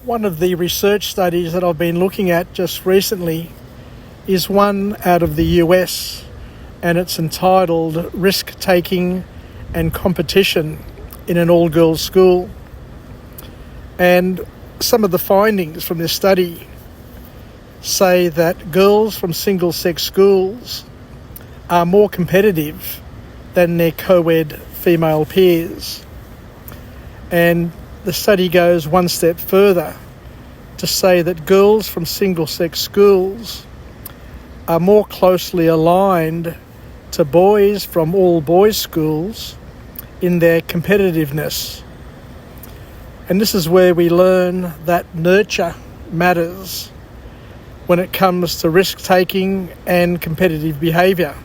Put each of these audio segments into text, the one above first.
One of the research studies that I've been looking at just recently is one out of the US, and it's entitled Risk-Taking and Competition in an All-Girls School. And some of the findings from this study say that girls from single-sex schools are more competitive than their co-ed female peers. And the study goes one step further to say that girls from single-sex schools are more closely aligned to boys from all-boys schools in their competitiveness. And this is where we learn that nurture matters when it comes to risk-taking and competitive behaviour.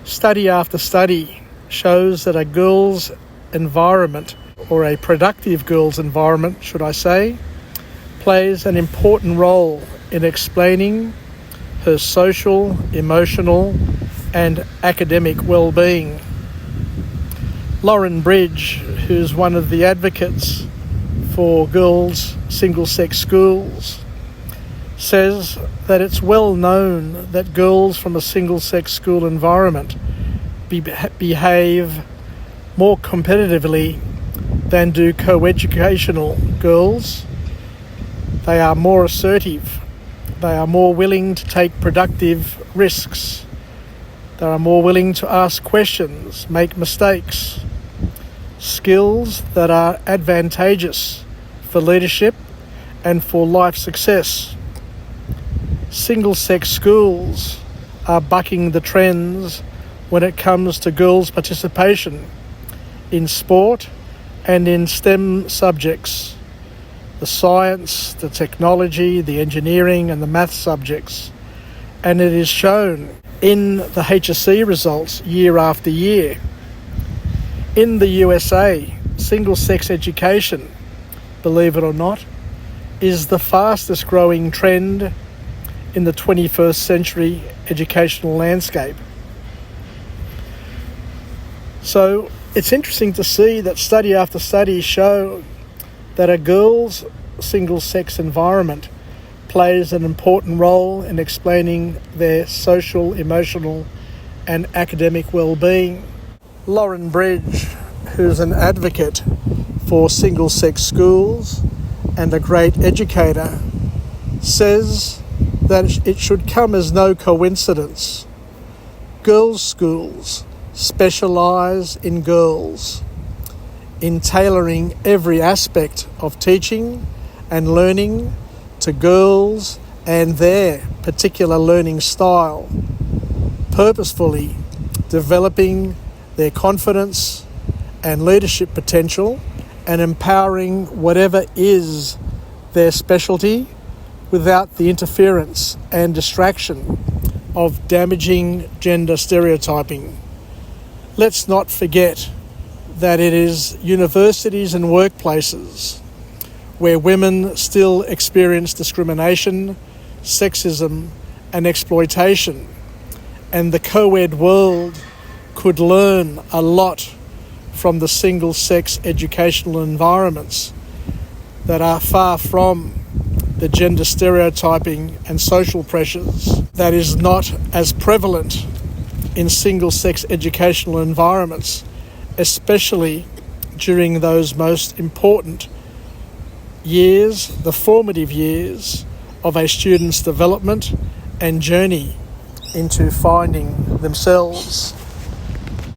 Study after study shows that a girl's environment, or a productive girl's environment, should I say, plays an important role in explaining her social, emotional, and academic well-being. Lauren Bridge, who's one of the advocates for girls' single-sex schools, says that it's well known that girls from a single-sex school environment behave more competitively than do co-educational girls. They are more assertive. They are more willing to take productive risks. They are more willing to ask questions, make mistakes. Skills that are advantageous for leadership and for life success. Single-sex schools are bucking the trends when it comes to girls' participation in sport and in STEM subjects, the science, the technology, the engineering and the math subjects. And it is shown in the HSC results year after year. In the USA, single-sex education, believe it or not, is the fastest growing trend in the 21st century educational landscape. So it's interesting to see that study after study show that a girl's single-sex environment plays an important role in explaining their social, emotional, and academic well-being. Lauren Bridge, who's an advocate for single-sex schools and a great educator, says that it should come as no coincidence. Girls' schools specialise in girls, in tailoring every aspect of teaching and learning to girls and their particular learning style, purposefully developing their confidence and leadership potential and empowering whatever is their specialty without the interference and distraction of damaging gender stereotyping. Let's not forget that it is universities and workplaces where women still experience discrimination, sexism, and exploitation. And the co-ed world could learn a lot from the single-sex educational environments that are far from the gender stereotyping and social pressures that is not as prevalent in single-sex educational environments, especially during those most important years, the formative years of a student's development and journey into finding themselves.